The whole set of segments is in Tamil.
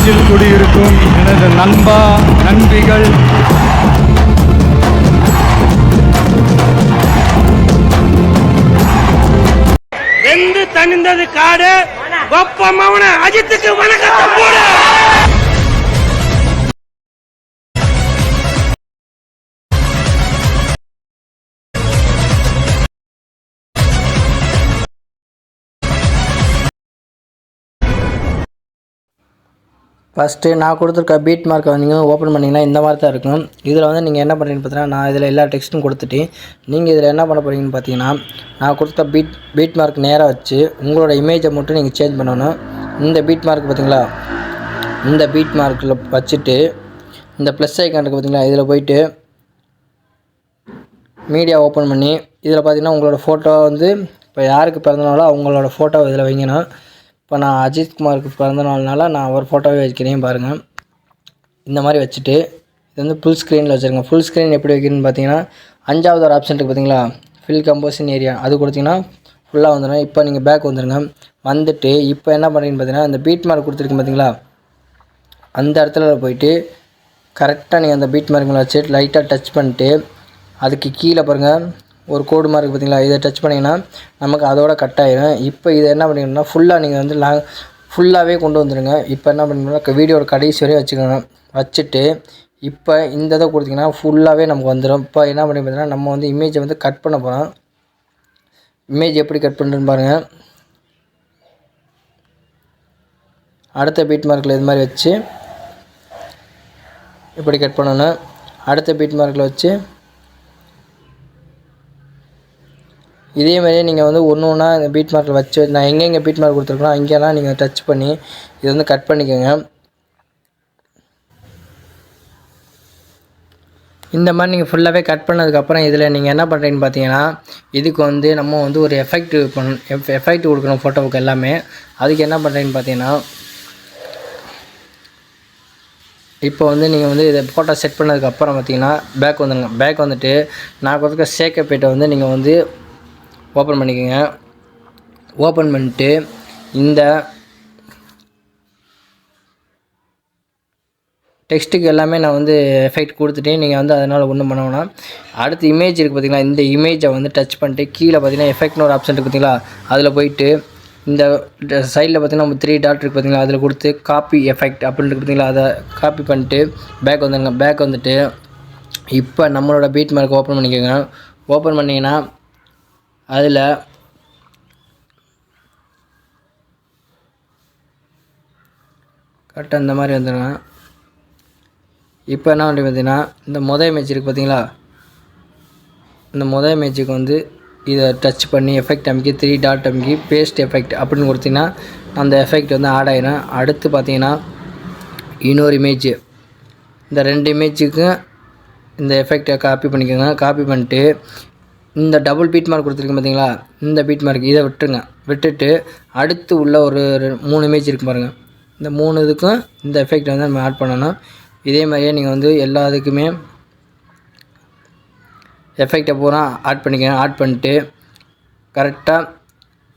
நெஞ்சில் குடியிருக்கும் எனது நண்பா நண்பிகள் வெந்து தணிந்தது காடு ஒப்பமவன அஜித்துக்கு வணக்கத்தை போடு. ஃபஸ்ட்டு நான் கொடுத்துருக்க பீட் மார்க்கை நீங்கள் ஓப்பன் பண்ணிங்கன்னா இந்த மாதிரி தான் இருக்கும். இதில் வந்து நீங்கள் என்ன பண்ணுறீங்கன்னு பார்த்தீங்கன்னா, நான் இதில் எல்லா டெக்ஸ்ட்டும் கொடுத்துட்டு நீங்கள் இதில் என்ன பண்ண போகிறீங்கன்னு பார்த்தீங்கன்னா, நான் கொடுத்த பீட் மார்க் நேராக வச்சு உங்களோட இமேஜை மட்டும் நீங்கள் சேஞ்ச் பண்ணணும். இந்த பீட் மார்க் பார்த்தீங்களா, இந்த பீட் மார்க்கில் வச்சுட்டு இந்த ப்ளஸ் ஐக்கான் இருக்குது பார்த்தீங்களா, இதில் போயிட்டு மீடியா ஓப்பன் பண்ணி இதில் பார்த்தீங்கன்னா உங்களோட ஃபோட்டோ வந்து இப்போ யாருக்கு பிறந்தனாலோ அவங்களோட ஃபோட்டோ இதில் வைங்கணும். இப்போ நான் அஜித்குமாருக்கு பிறந்தநாள்னால நான் ஒரு ஃபோட்டோவே வைக்கிறேன் பாருங்கள். இந்த மாதிரி வச்சுட்டு இது வந்து ஃபுல் ஸ்க்ரீனில் வச்சுருங்க. ஃபுல் ஸ்க்ரீன் எப்படி வைக்கணும்னு பார்த்தீங்கன்னா, 5வது ஒரு ஆப்ஷன் இருக்குது பார்த்தீங்களா, ஃபில் கம்போசிஷன் ஏரியா, அது கொடுத்தீங்கன்னா ஃபுல்லாக வந்துடும். இப்போ நீங்கள் பேக் வந்துடுங்க. வந்துட்டு இப்போ என்ன பண்ணுறீங்கன்னு பார்த்தீங்கன்னா, இந்த பீட் மார்க் கொடுத்துருக்கு பார்த்தீங்களா, அந்த இடத்துல போயிட்டு கரெக்டாக நீங்கள் அந்த பீட் மார்க் வச்சு லைட்டாக டச் பண்ணிட்டு அதுக்கு கீழே பாருங்கள் ஒரு கோடு மார்க் பார்த்தீங்களா, இதை டச் பண்ணிங்கன்னா நமக்கு அதோட கட் ஆகிடும். இப்போ இதை என்ன பண்ணிக்கணும்னா ஃபுல்லாக நீங்கள் வந்து ஃபுல்லாகவே கொண்டு வந்துடுங்க. இப்போ என்ன பண்ணிங்கன்னா வீடியோட கடைசி வரையும் வச்சுக்கோங்க. வச்சுட்டு இப்போ இந்த இதை கொடுத்தீங்கன்னா ஃபுல்லாகவே நமக்கு வந்துடும். இப்போ என்ன பண்ணி பார்த்தீங்கன்னா நம்ம வந்து இமேஜை வந்து கட் பண்ண போகிறோம். இமேஜ் எப்படி கட் பண்ணுறதுன்னு பாருங்கள். அடுத்த பீட் மார்க்கில் இது மாதிரி வச்சு இப்படி கட் பண்ணணும். அடுத்த பீட் மார்க்கில் வச்சு இதே மாதிரியே நீங்கள் வந்து ஒன்று ஒன்றா இந்த பீட் மார்க்கில் வச்சு நான் எங்கெங்கே பீட் மார்க் கொடுத்துருக்கோம் அங்கெல்லாம் நீங்கள் டச் பண்ணி இது வந்து கட் பண்ணிக்கோங்க. இந்த மாதிரி நீங்கள் ஃபுல்லாகவே கட் பண்ணதுக்கப்புறம் இதில் நீங்கள் என்ன பண்ணுறீங்கன்னு பார்த்தீங்கன்னா, இதுக்கு வந்து நம்ம வந்து ஒரு எஃபெக்ட் கொடுக்கணும் ஃபோட்டோவுக்கு எல்லாமே. அதுக்கு என்ன பண்ணுறீங்கன்னு பார்த்தீங்கன்னா, இப்போ வந்து நீங்கள் வந்து இதை ஃபோட்டோ செட் பண்ணதுக்கப்புறம் பார்த்தீங்கன்னா பேக் வந்துடுங்க. பேக் வந்துட்டு நான் கொடுத்துருக்க சேக்கப்பேட்டை வந்து நீங்கள் வந்து ஓப்பன் பண்ணிக்கோங்க. ஓப்பன் பண்ணிட்டு இந்த டெக்ஸ்ட்டுக்கு எல்லாமே நான் வந்து எஃபெக்ட் கொடுத்துட்டேன். நீங்கள் வந்து அதனால் ஒன்றும் பண்ண வேணாம். அடுத்து இமேஜ் இருக்குது பார்த்தீங்களா, இந்த இமேஜை வந்து டச் பண்ணிட்டு கீழே பார்த்தீங்கன்னா எஃபெக்ட்னு ஒரு ஆப்ஷன் இருக்குது பார்த்தீங்களா, அதில் போயிட்டு இந்த சைடில் பார்த்தீங்கன்னா நம்ம 3 டாட் இருக்குது பார்த்தீங்களா, அதில் கொடுத்து காப்பி எஃபெக்ட் அப்படின்னு இருக்குது பார்த்தீங்களா, அதை காப்பி பண்ணிட்டு பேக் வந்துடுங்க. பேக் வந்துட்டு இப்போ நம்மளோட பீட் மார்க் ஓப்பன் பண்ணிக்கோங்க. ஓப்பன் பண்ணிங்கன்னா அதில் கரெக்டாக இந்த மாதிரி வந்துடுங்க. இப்போ என்ன பண்ணி பார்த்தீங்கன்னா இந்த மொதல் இமேஜ் இருக்குது பார்த்தீங்களா, இந்த மொதல் இமேஜுக்கு வந்து இதை டச் பண்ணி எஃபெக்ட் அமைக்கி 3 டாட் அமைக்கி பேஸ்ட் எஃபெக்ட் அப்படின்னு கொடுத்தீங்கன்னா அந்த எஃபெக்ட் வந்து ஆட் ஆகிடும். அடுத்து பார்த்தீங்கன்னா இன்னொரு இமேஜ், இந்த 2 இமேஜுக்கும் இந்த எஃபெக்டை காப்பி பண்ணிக்கோங்க. காப்பி பண்ணிட்டு இந்த டபுள் பீட் மார்க் கொடுத்துருக்கு பார்த்தீங்களா, இந்த பீட் மார்க் இதை விட்டுருங்க. விட்டுட்டு அடுத்து உள்ள ஒரு 3 இமேஜ் இருக்குது பாருங்கள், இந்த 3 இதுக்கும் இந்த எஃபெக்ட் வந்து நம்ம ஆட் பண்ணணும். இதே மாதிரியே நீங்கள் வந்து எல்லா இதுக்குமே எஃபெக்டை பூரா ஆட் பண்ணிக்கோங்க. ஆட் பண்ணிட்டு கரெக்டாக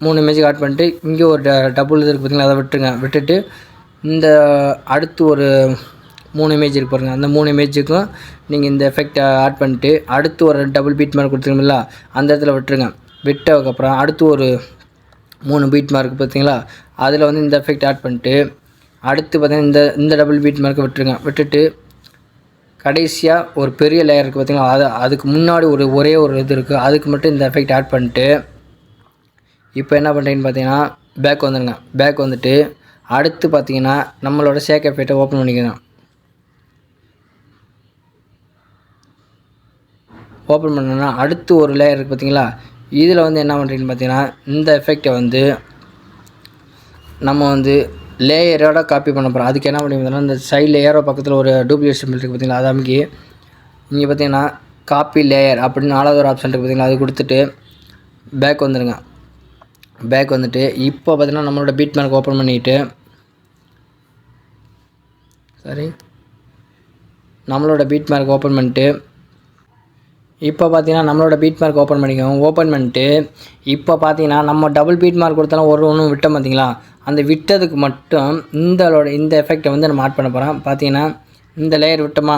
3 இமேஜுக்கு ஆட் பண்ணிட்டு இங்கே ஒரு டபுள் இது இருக்குது பார்த்தீங்களா, அதை விட்டுருங்க. விட்டுட்டு இந்த அடுத்து ஒரு 3 இமேஜ் இருக்கு பாருங்கள், அந்த 3 இமேஜுக்கும் நீங்கள் இந்த எஃபெக்டை ஆட் பண்ணிட்டு அடுத்து ஒரு டபுள் பீட் மார்க் கொடுத்துருக்கீங்களா, அந்த இடத்துல விட்டுருங்க. விட்டதுக்கப்புறம் அடுத்து ஒரு 3 பீட் மார்க் பார்த்தீங்களா, அதில் வந்து இந்த எஃபெக்ட் ஆட் பண்ணிட்டு அடுத்து பார்த்தீங்கன்னா இந்த டபுள் பீட் மார்க்கை விட்டுருங்க. விட்டுட்டு கடைசியாக ஒரு பெரிய லேயர் இருக்குது பார்த்தீங்களா, அதுக்கு முன்னாடி ஒரே ஒரு இது இருக்குது, அதுக்கு மட்டும் இந்த எஃபெக்ட் ஆட் பண்ணிட்டு இப்போ என்ன பண்ணுறீங்கன்னு பார்த்தீங்கன்னா பேக் வந்துடுங்க. பேக் வந்துட்டு அடுத்து பார்த்தீங்கன்னா நம்மளோட ஷேக் எஃபெக்டை ஓப்பன் பண்ணிக்கோங்க. ஓப்பன் பண்ணோன்னா அடுத்து ஒரு லேயர் இருக்குது பார்த்தீங்களா, இதில் வந்து என்ன பண்ணுறீங்கன்னு பார்த்தீங்கன்னா இந்த எஃபெக்டை வந்து நம்ம வந்து லேயரோட காப்பி பண்ண போகிறோம். அதுக்கு என்ன பண்ணி இந்த சைடில் ஏரோ பக்கத்தில் ஒரு டூப்ளிகேட் சிம்பிள் இருக்குது பார்த்தீங்களா, அதை அமைக்கி இங்கே பார்த்தீங்கன்னா காப்பி லேயர் அப்படின்னு 4வது ஒரு ஆப்ஷன் இருக்குது பார்த்தீங்களா, அது கொடுத்துட்டு பேக் வந்துடுங்க. பேக் வந்துட்டு இப்போ பார்த்தீங்கன்னா நம்மளோட பீட் மார்க் ஓப்பன் பண்ணிவிட்டு நம்மளோட பீட் மார்க் ஓப்பன் பண்ணிட்டு இப்போ பார்த்தீங்கன்னா நம்மளோட பீட் மார்க் ஓப்பன் பண்ணிக்கோங்க. ஓப்பன் பண்ணிட்டு இப்போ பார்த்தீங்கன்னா நம்ம டபுள் பீட் மார்க் கொடுத்தாலும் ஒன்று விட்டோம் பார்த்தீங்களா, அந்த விட்டதுக்கு மட்டும் இந்த எஃபெக்டை வந்து நம்ம ஆட் பண்ண போகிறோம். பார்த்தீங்கன்னா இந்த லேயர் விட்டோமா,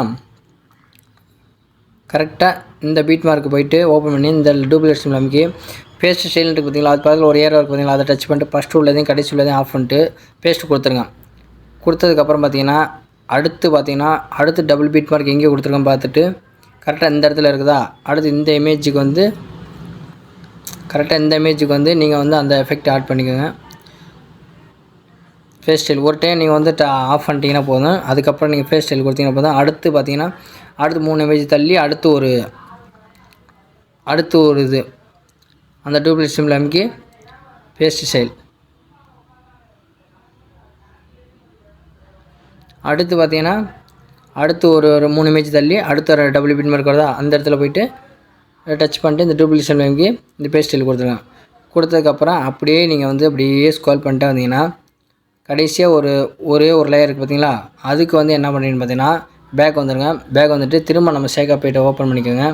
கரெக்டாக இந்த பீட் மார்க்கு போயிட்டு ஓப்பன் பண்ணி இந்த டூப்ளிகேட் சிம்பிள் அமைக்கி பேஸ்ட் ஸ்டைல் இருக்குது பார்த்தீங்களா, அது பக்கத்தில் ஒரு ஏரோ இருக்குது பார்த்தீங்களா, அதை டச் பண்ணிட்டு ஃபஸ்ட்டு உள்ளதையும் கடைசி உள்ளதையும் ஆஃப் பண்ணிட்டு பேஸ்ட்டு கொடுத்துருங்க. கொடுத்ததுக்கப்புறம் பார்த்தீங்கன்னா அடுத்து டபுள் பீட் மார்க் எங்கே கொடுத்துருக்கோம் பார்த்துட்டு கரெக்டாக இந்த இடத்துல இருக்குதா, அடுத்து இந்த இமேஜுக்கு வந்து நீங்கள் வந்து அந்த எஃபெக்ட் ஆட் பண்ணிக்கோங்க. ஃபேஸ் ஸ்டைல் ஒரு டைம் நீங்கள் வந்து ஆஃப் பண்ணிட்டீங்கன்னா போதும். அதுக்கப்புறம் நீங்கள் ஃபேஸ் ஸ்டைல் கொடுத்தீங்கன்னா போதும். அடுத்து 3 இமேஜ் தள்ளி அடுத்து ஒரு இது அந்த டூப்ளிகேட் சிம்பிள் அமைக்கி பேஸ்ட் ஸ்டைல். அடுத்து பார்த்தீங்கன்னா ஒரு 3 இமேஜ் தள்ளி அடுத்த ஒரு டபுள் பீட் மார்க் வருதா, அந்த இடத்துல போய்ட்டு டச் பண்ணிட்டு இந்த டூப்ளிகேட் சிம்பிள் அமைக்கி இந்த பேஸ்ட் ஸ்டைல் கொடுத்துருங்க. கொடுத்ததுக்கப்புறம் அப்படியே நீங்கள் வந்து அப்படியே ஸ்க்ரோல் பண்ணிட்டு வந்தீங்கன்னா கடைசியாக ஒரே ஒரு லேயர் இருக்குது பார்த்தீங்களா, அதுக்கு வந்து என்ன பண்ணுறீங்கன்னு பார்த்தீங்கன்னா பேக் வந்துடுங்க. பேக் வந்துட்டு திரும்ப நம்ம ஷேக் அப் ஓப்பன் பண்ணிக்கோங்க.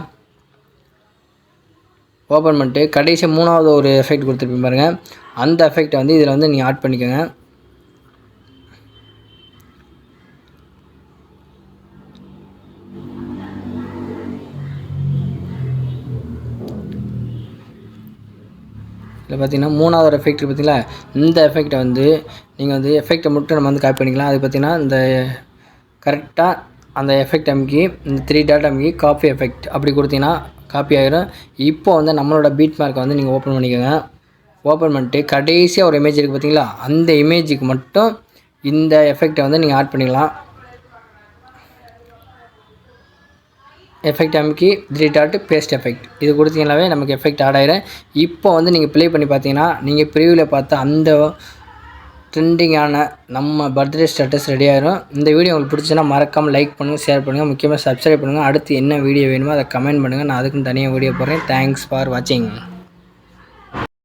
ஓப்பன் பண்ணிட்டு கடைசி 3வது ஒரு எஃபெக்ட் கொடுத்துருப்பீங்க பாருங்கள், அந்த எஃபெக்டை வந்து இதில் வந்து நீங்கள் ஆட் பண்ணிக்கோங்க. இதில் பார்த்தீங்கன்னா 3வது எஃபெக்ட் பார்த்தீங்களா, இந்த எஃபெக்டை வந்து நீங்கள் வந்து எஃபெக்டை மட்டும் நம்ம வந்து காப்பி பண்ணிக்கலாம். அது பார்த்தீங்கன்னா இந்த கரெக்டாக அந்த எஃபெக்ட் அமைக்கி இந்த 3 டாட் அமைக்கி காப்பி எஃபெக்ட் அப்படி கொடுத்தீங்கன்னா காப்பி ஆகிரும். இப்போ வந்து நம்மளோட பீட் மார்க்கை வந்து நீங்கள் ஓப்பன் பண்ணிக்கோங்க. ஓப்பன் பண்ணிட்டு கடைசியாக ஒரு இமேஜ் இருக்குது பார்த்தீங்களா, அந்த இமேஜுக்கு மட்டும் இந்த எஃபெக்டை வந்து நீங்கள் ஆட் பண்ணிக்கலாம். எஃபெக்ட் அமைக்கி 3 டாட் பேஸ்ட் எஃபெக்ட் இது கொடுத்தீங்கன்னாவே நமக்கு எஃபெக்ட் ஆட் ஆகிடும். இப்போ வந்து நீங்கள் ப்ளே பண்ணி பார்த்தீங்கன்னா நீங்கள் ப்ரிவியூவில் பார்த்த அந்த ட்ரெண்டிங்கான நம்ம பர்த்டே ஸ்டேட்டஸ் ரெடி ஆகிடும். இந்த வீடியோ உங்களுக்கு பிடிச்சுன்னா மறக்காமல் லைக் பண்ணுங்கள், ஷேர் பண்ணுங்கள், முக்கியமாக சப்ஸ்கிரைப் பண்ணுங்கள். அடுத்து என்ன வீடியோ வேணுமோ அதை கமெண்ட் பண்ணுங்கள். நான் அதுக்குன்னு தனியாக வீடியோ போடுறேன். தேங்க்ஸ் ஃபார் வாட்சிங்.